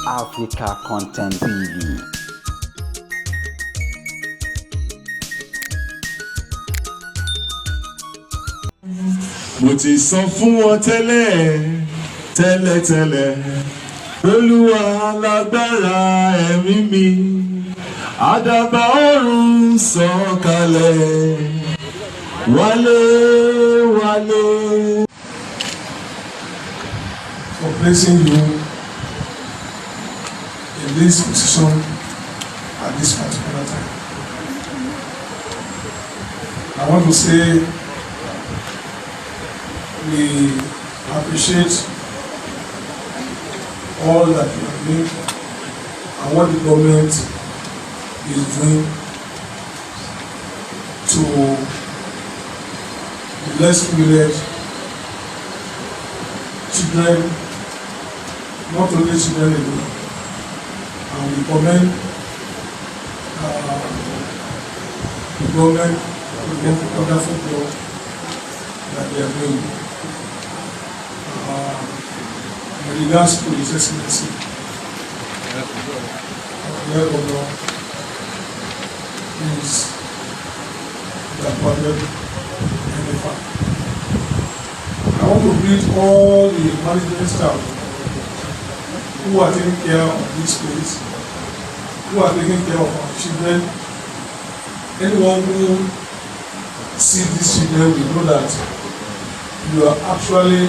Africa Content TV. Mo ti sọ fún wọn tẹ́lẹ̀ Olúwa lágbára ẹ̀mí mi àdàbà ọ̀run sọ̀kalẹ̀ wálé. For placing you in this position at this particular time. I want to say we appreciate all that you are doing and what the government is doing to the less privileged children, not only children alone, and we commend the government for the wonderful job that they are doing. In regards to His Excellency, our Governor is the appointed NFA. I want to greet all the management staff who are taking care of this place, who are taking care of our children. Anyone who sees these children will know that you are actually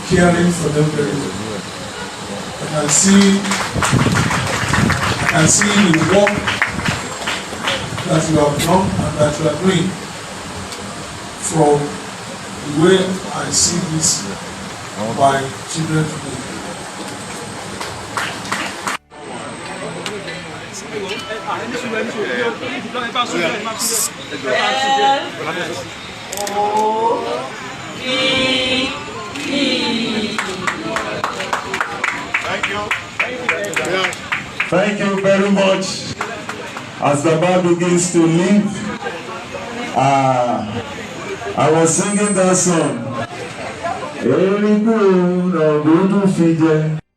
caring for them very well. I can see the work that you have done and that you are doing from the way I see this by children today. Thank you very much. As the band begins to leave, I was singing that song.